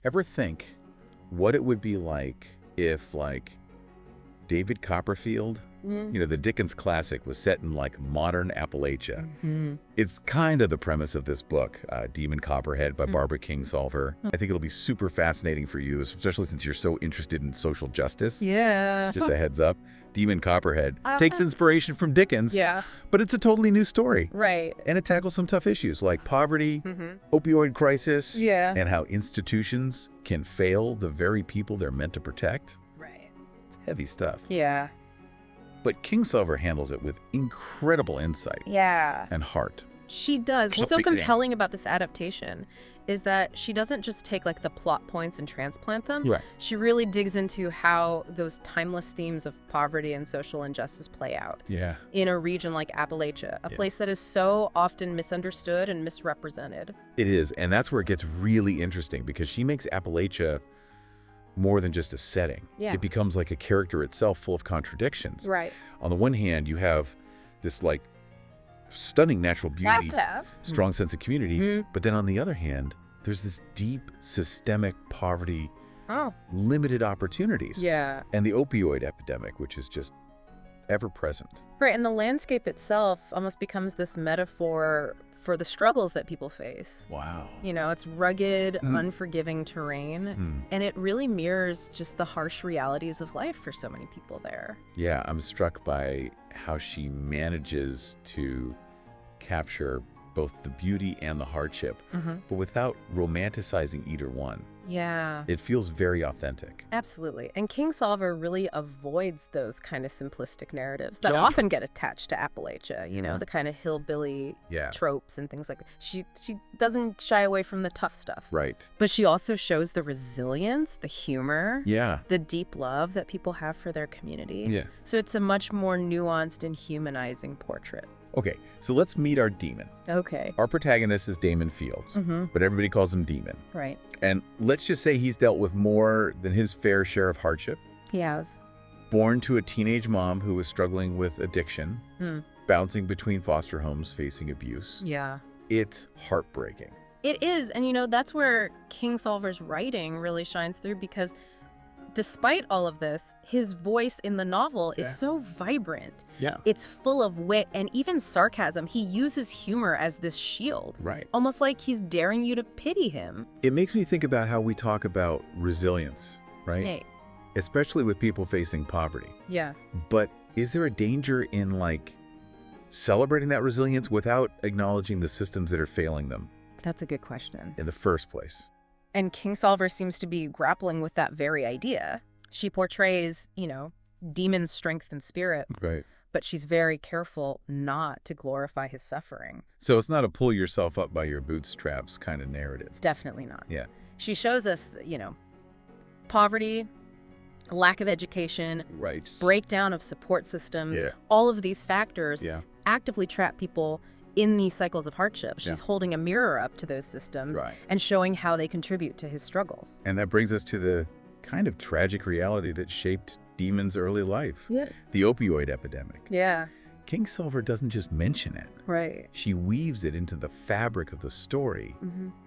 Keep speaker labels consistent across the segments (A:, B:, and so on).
A: Ever think what it would be like if, like, David Copperfield, the Dickens classic, was set in, like, modern Appalachia? It's kind of the premise of this book, Demon Copperhead by Barbara Kingsolver. I think it'll be super fascinating for you, especially since you're so interested in social justice.
B: Yeah.
A: Just a heads up. Demon Copperhead takes inspiration from Dickens, but it's a totally new story.
B: Right.
A: And it tackles some tough issues like poverty, opioid crisis, and how institutions can fail the very people they're meant to protect.
B: Right.
A: It's heavy stuff.
B: Yeah.
A: But Kingsolver handles it with incredible insight and heart.
B: She does. What's so compelling about this adaptation is that she doesn't just take like the plot points and transplant them.
A: Right.
B: She really digs into how those timeless themes of poverty and social injustice play out in a region like Appalachia, a place that is so often misunderstood and misrepresented.
A: It is, and that's where it gets really interesting because she makes Appalachia more than just a setting. It becomes like a character itself full of contradictions.
B: Right.
A: On the one hand, you have this like stunning natural beauty, strong sense of community, but then on the other hand, there's this deep systemic poverty, limited opportunities, and the opioid epidemic, which is just ever present.
B: Right, and the landscape itself almost becomes this metaphor for the struggles that people face.
A: Wow.
B: You know, it's rugged, unforgiving terrain, and it really mirrors just the harsh realities of life for so many people there.
A: Yeah, I'm struck by how she manages to capture both the beauty and the hardship, but without romanticizing either one.
B: Yeah.
A: It feels very authentic.
B: Absolutely. And Kingsolver really avoids those kind of simplistic narratives that often get attached to Appalachia, you know, the kind of hillbilly tropes and things like that. She doesn't shy away from the tough stuff.
A: Right.
B: But she also shows the resilience, the humor, the deep love that people have for their community.
A: Yeah.
B: So it's a much more nuanced and humanizing portrait.
A: Okay, so let's meet our demon.
B: Okay.
A: Our protagonist is Damon Fields, but everybody calls him Demon.
B: Right.
A: And let's just say he's dealt with more than his fair share of hardship.
B: He has.
A: Born to a teenage mom who was struggling with addiction, bouncing between foster homes, facing abuse.
B: Yeah.
A: It's heartbreaking.
B: It is, and you know, that's where Kingsolver's writing really shines through because despite all of this, his voice in the novel is so vibrant.
A: Yeah.
B: It's full of wit and even sarcasm. He uses humor as this shield.
A: Right.
B: Almost like he's daring you to pity him.
A: It makes me think about how we talk about resilience, right?
B: Hey.
A: Especially with people facing poverty.
B: Yeah.
A: But is there a danger in, like, celebrating that resilience without acknowledging the systems that are failing them?
B: That's a good question.
A: In the first place.
B: And Kingsolver seems to be grappling with that very idea. She portrays, you know, Demon's strength and spirit.
A: Right.
B: But she's very careful not to glorify his suffering.
A: So it's not a pull yourself up by your bootstraps kind of narrative.
B: Definitely not.
A: Yeah.
B: She shows us, you know, poverty, lack of education, breakdown of support systems, all of these factors actively trap people in these cycles of hardship. She's holding a mirror up to those systems and showing how they contribute to his struggles.
A: And that brings us to the kind of tragic reality that shaped Demon's early life. The opioid epidemic. Kingsolver doesn't just mention it.
B: Right.
A: She weaves it into the fabric of the story,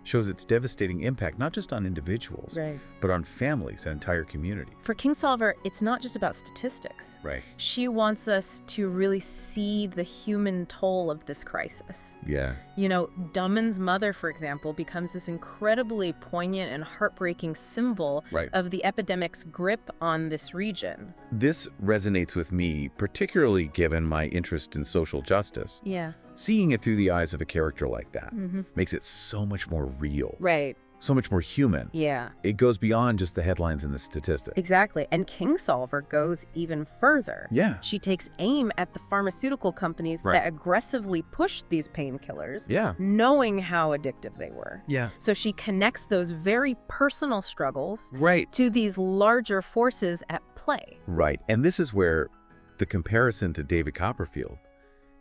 A: shows its devastating impact not just on individuals, but on families and entire communities.
B: For Kingsolver, it's not just about statistics.
A: Right.
B: She wants us to really see the human toll of this crisis.
A: Yeah.
B: You know, Damon's mother, for example, becomes this incredibly poignant and heartbreaking symbol of the epidemic's grip on this region.
A: This resonates with me, particularly given my interest in social justice.
B: Yeah.
A: Seeing it through the eyes of a character like that makes it so much more real.
B: Right.
A: So much more human.
B: Yeah.
A: It goes beyond just the headlines and the statistics.
B: Exactly. And Kingsolver goes even further.
A: Yeah.
B: She takes aim at the pharmaceutical companies that aggressively pushed these painkillers, knowing how addictive they were.
A: Yeah.
B: So she connects those very personal struggles
A: Right.
B: to these larger forces at play.
A: Right. And this is where the comparison to David Copperfield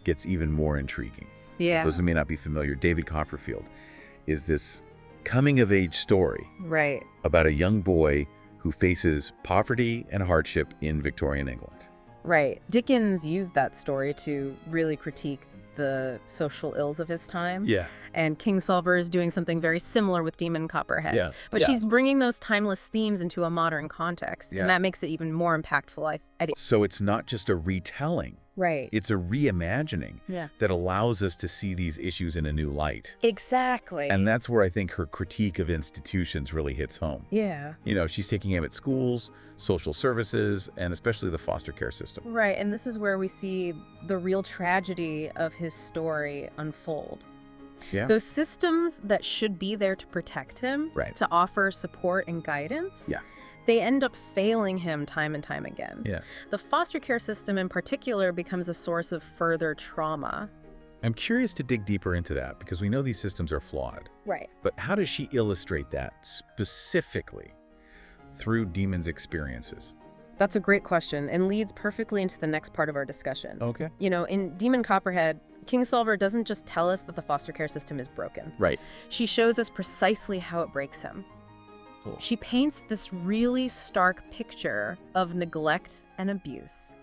A: gets even more intriguing.
B: Yeah.
A: Those who may not be familiar, David Copperfield is this coming-of-age story about a young boy who faces poverty and hardship in Victorian England.
B: Right. Dickens used that story to really critique the social ills of his time.
A: Yeah.
B: And Kingsolver is doing something very similar with Demon Copperhead.
A: Yeah.
B: But she's bringing those timeless themes into a modern context.
A: Yeah.
B: And that makes it even more impactful, I think.
A: So it's not just a retelling.
B: Right.
A: It's a reimagining that allows us to see these issues in a new light.
B: Exactly.
A: And that's where I think her critique of institutions really hits home.
B: Yeah.
A: You know, she's taking aim at schools, social services, and especially the foster care system.
B: Right. And this is where we see the real tragedy of his story unfold.
A: Yeah.
B: Those systems that should be there to protect him, to offer support and guidance, they end up failing him time and time again.
A: Yeah.
B: The foster care system in particular becomes a source of further trauma.
A: I'm curious to dig deeper into that because we know these systems are flawed.
B: Right.
A: But how does she illustrate that specifically through Demon's experiences?
B: That's a great question and leads perfectly into the next part of our discussion.
A: Okay.
B: You know, in Demon Copperhead, Kingsolver doesn't just tell us that the foster care system is broken.
A: Right.
B: She shows us precisely how it breaks him.
A: Cool.
B: She paints this really stark picture of neglect and abuse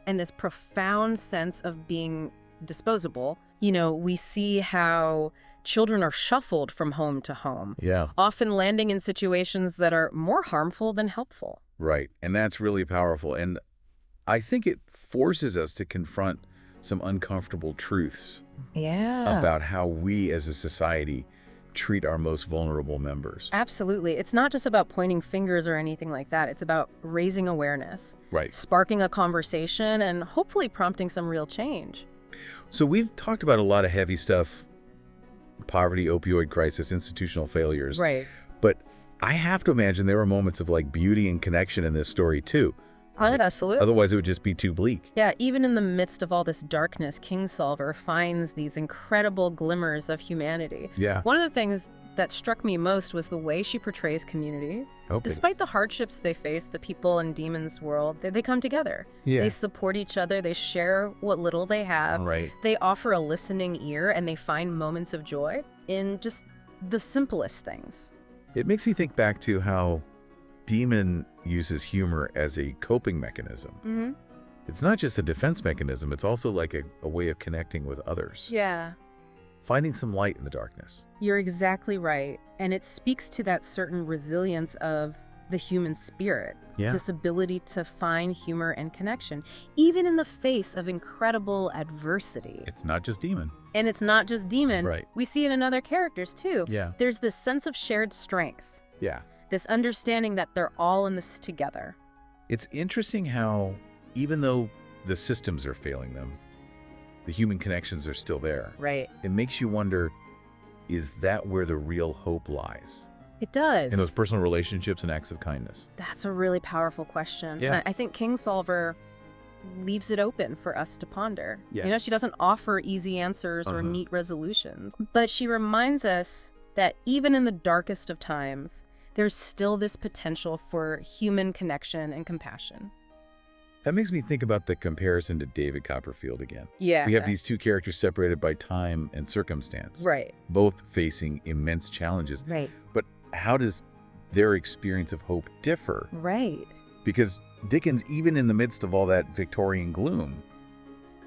B: and this profound sense of being disposable. You know, we see how children are shuffled from home to home, often landing in situations that are more harmful than helpful.
A: Right. And that's really powerful. And I think it forces us to confront some uncomfortable truths about how we as a society treat our most vulnerable members.
B: Absolutely. It's not just about pointing fingers or anything like that. It's about raising awareness, sparking a conversation, and hopefully prompting some real change.
A: So we've talked about a lot of heavy stuff, poverty, opioid crisis, institutional failures.
B: Right.
A: But I have to imagine there were moments of like beauty and connection in this story too.
B: Absolutely.
A: Otherwise, it would just be too bleak.
B: Yeah, even in the midst of all this darkness, Kingsolver finds these incredible glimmers of humanity.
A: Yeah.
B: One of the things that struck me most was the way she portrays community. Despite the hardships they face, the people in Demon's world, they come together.
A: Yeah.
B: They support each other. They share what little they have.
A: Right.
B: They offer a listening ear, and they find moments of joy in just the simplest things.
A: It makes me think back to how Demon uses humor as a coping mechanism. It's not just a defense mechanism, it's also like a way of connecting with others.
B: Yeah.
A: Finding some light in the darkness.
B: You're exactly right. And it speaks to that certain resilience of the human spirit. This ability to find humor and connection, even in the face of incredible adversity.
A: It's not just Demon.
B: And it's not just Demon.
A: Right.
B: We see it in other characters too.
A: Yeah.
B: There's this sense of shared strength.
A: Yeah.
B: This understanding that they're all in this together.
A: It's interesting how, even though the systems are failing them, the human connections are still there.
B: Right.
A: It makes you wonder, is that where the real hope lies?
B: It does.
A: In those personal relationships and acts of kindness.
B: That's a really powerful question.
A: Yeah.
B: And I think Kingsolver leaves it open for us to ponder.
A: Yeah.
B: You know, she doesn't offer easy answers or neat resolutions, but she reminds us that even in the darkest of times, there's still this potential for human connection and compassion.
A: That makes me think about the comparison to David Copperfield again.
B: Yeah.
A: We have these two characters separated by time and circumstance.
B: Right.
A: Both facing immense challenges.
B: Right.
A: But how does their experience of hope differ?
B: Right.
A: Because Dickens, even in the midst of all that Victorian gloom,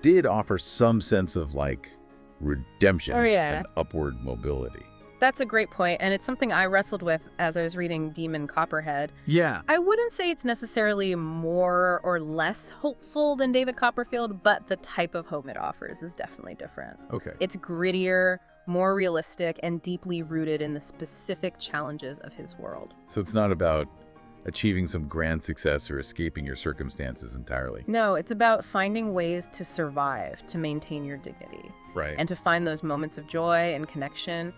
A: did offer some sense of like redemption and upward mobility.
B: That's a great point, and it's something I wrestled with as I was reading Demon Copperhead.
A: Yeah.
B: I wouldn't say it's necessarily more or less hopeful than David Copperfield, but the type of hope it offers is definitely different.
A: Okay.
B: It's grittier, more realistic, and deeply rooted in the specific challenges of his world.
A: So it's not about achieving some grand success or escaping your circumstances entirely.
B: No, it's about finding ways to survive, to maintain your dignity.
A: Right.
B: And to find those moments of joy and connection,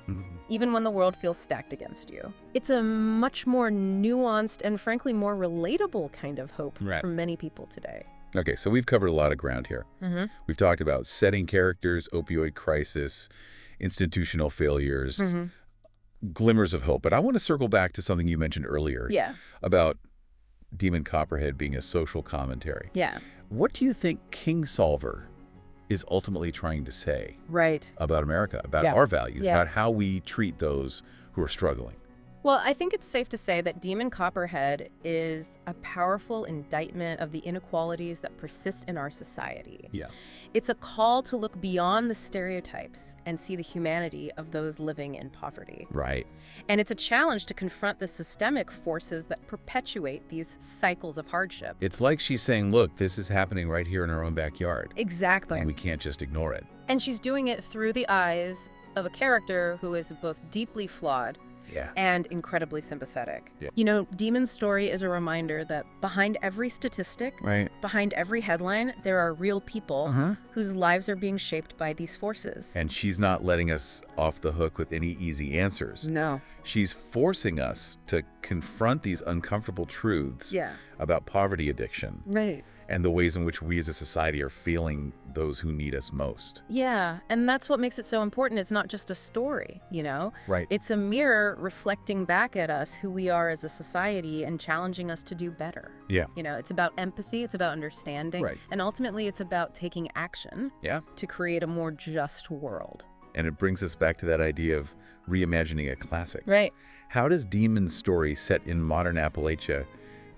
B: even when the world feels stacked against you. It's a much more nuanced and frankly more relatable kind of hope for many people today.
A: Okay, so we've covered a lot of ground here. We've talked about setting characters, opioid crisis, institutional failures, glimmers of hope. But I want to circle back to something you mentioned earlier about Demon Copperhead being a social commentary.
B: Yeah.
A: What do you think Kingsolver is ultimately trying to say
B: about
A: America, about our values, about how we treat those who are struggling?
B: Well, I think it's safe to say that Demon Copperhead is a powerful indictment of the inequalities that persist in our society.
A: Yeah.
B: It's a call to look beyond the stereotypes and see the humanity of those living in poverty.
A: Right.
B: And it's a challenge to confront the systemic forces that perpetuate these cycles of hardship.
A: It's like she's saying, look, this is happening right here in our own backyard.
B: Exactly.
A: And we can't just ignore it.
B: And she's doing it through the eyes of a character who is both deeply flawed and incredibly sympathetic.
A: Yeah.
B: You know, Demon's story is a reminder that behind every statistic, behind every headline, there are real people whose lives are being shaped by these forces.
A: And she's not letting us off the hook with any easy answers.
B: No.
A: She's forcing us to confront these uncomfortable truths about poverty addiction.
B: Right.
A: And the ways in which we as a society are feeling those who need us most.
B: Yeah, and that's what makes it so important. It's not just a story, you know?
A: Right.
B: It's a mirror reflecting back at us who we are as a society and challenging us to do better.
A: Yeah.
B: You know, it's about empathy, it's about understanding, and ultimately it's about taking action to create a more just world.
A: And it brings us back to that idea of reimagining a classic.
B: Right.
A: How does Demon's story set in modern Appalachia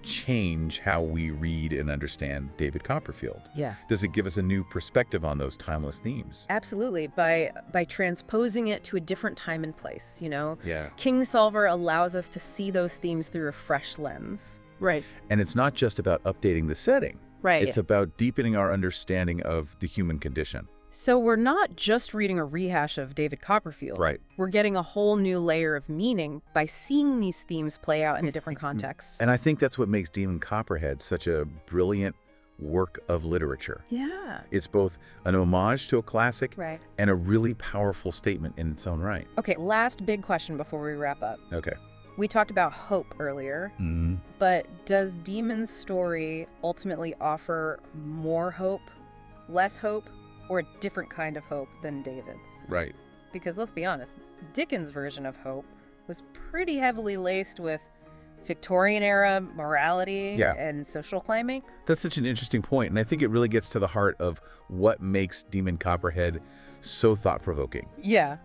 A: change how we read and understand David Copperfield?
B: Yeah.
A: Does it give us a new perspective on those timeless themes?
B: Absolutely. By transposing it to a different time and place, you know?
A: Yeah.
B: Kingsolver allows us to see those themes through a fresh lens. Right.
A: And it's not just about updating the setting.
B: Right.
A: It's about deepening our understanding of the human condition.
B: So we're not just reading a rehash of David Copperfield.
A: Right.
B: We're getting a whole new layer of meaning by seeing these themes play out in a different context.
A: And I think that's what makes Demon Copperhead such a brilliant work of literature.
B: Yeah.
A: It's both an homage to a classic and a really powerful statement in its own right.
B: Okay, last big question before we wrap up.
A: Okay.
B: We talked about hope earlier, but does Demon's story ultimately offer more hope, less hope, or a different kind of hope than David's?
A: Right.
B: Because let's be honest, Dickens' version of hope was pretty heavily laced with Victorian-era morality and social climbing.
A: That's such an interesting point, and I think it really gets to the heart of what makes Demon Copperhead so thought-provoking.
B: Yeah.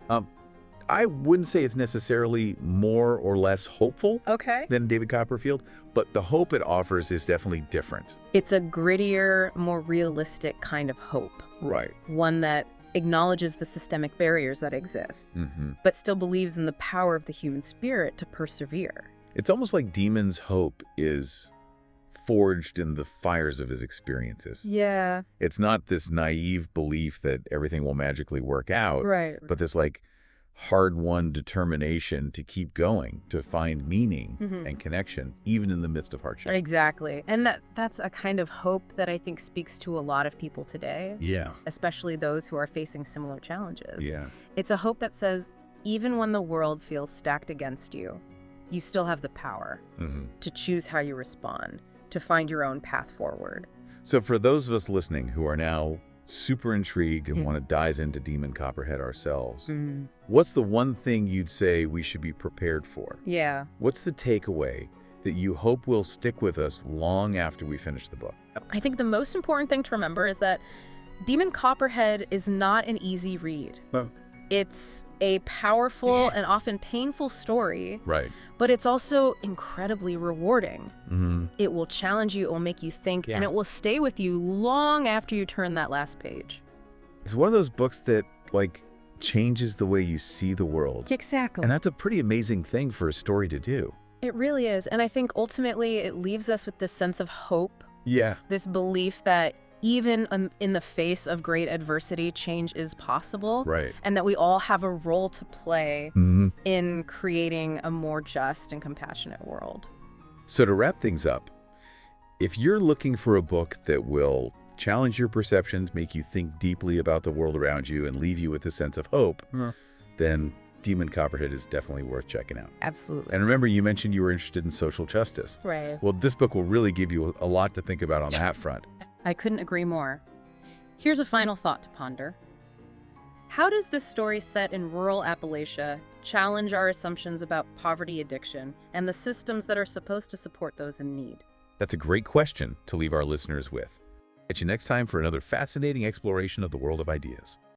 A: I wouldn't say it's necessarily more or less hopeful than David Copperfield, but the hope it offers is definitely different.
B: It's a grittier, more realistic kind of hope.
A: Right.
B: One that acknowledges the systemic barriers that exist, but still believes in the power of the human spirit to persevere.
A: It's almost like Demon's hope is forged in the fires of his experiences.
B: Yeah.
A: It's not this naive belief that everything will magically work out, but this like hard-won determination to keep going, to find meaning and connection, even in the midst of hardship.
B: Exactly. And that's a kind of hope that I think speaks to a lot of people today.
A: Yeah.
B: Especially those who are facing similar challenges.
A: Yeah.
B: It's a hope that says, even when the world feels stacked against you, you still have the power to choose how you respond, to find your own path forward.
A: So for those of us listening who are now super intrigued and want to dive into Demon Copperhead ourselves, what's the one thing you'd say we should be prepared for?
B: Yeah.
A: What's the takeaway that you hope will stick with us long after we finish the book?
B: I think the most important thing to remember is that Demon Copperhead is not an easy read.
A: No.
B: It's a powerful and often painful story, but it's also incredibly rewarding. It will challenge you, it will make you think, and it will stay with you long after you turn that last page.
A: It's one of those books that, like, changes the way you see the world.
B: Exactly.
A: And that's a pretty amazing thing for a story to do.
B: It really is. And I think ultimately it leaves us with this sense of hope.
A: Yeah.
B: This belief that even in the face of great adversity, change is possible.
A: Right.
B: And that we all have a role to play in creating a more just and compassionate world.
A: So to wrap things up, if you're looking for a book that will challenge your perceptions, make you think deeply about the world around you, and leave you with a sense of hope, then Demon Copperhead is definitely worth checking out.
B: Absolutely.
A: And remember, you mentioned you were interested in social justice.
B: Right.
A: Well, this book will really give you a lot to think about on that front.
B: I couldn't agree more. Here's a final thought to ponder. How does this story set in rural Appalachia challenge our assumptions about poverty addiction and the systems that are supposed to support those in need?
A: That's a great question to leave our listeners with. Catch you next time for another fascinating exploration of the world of ideas.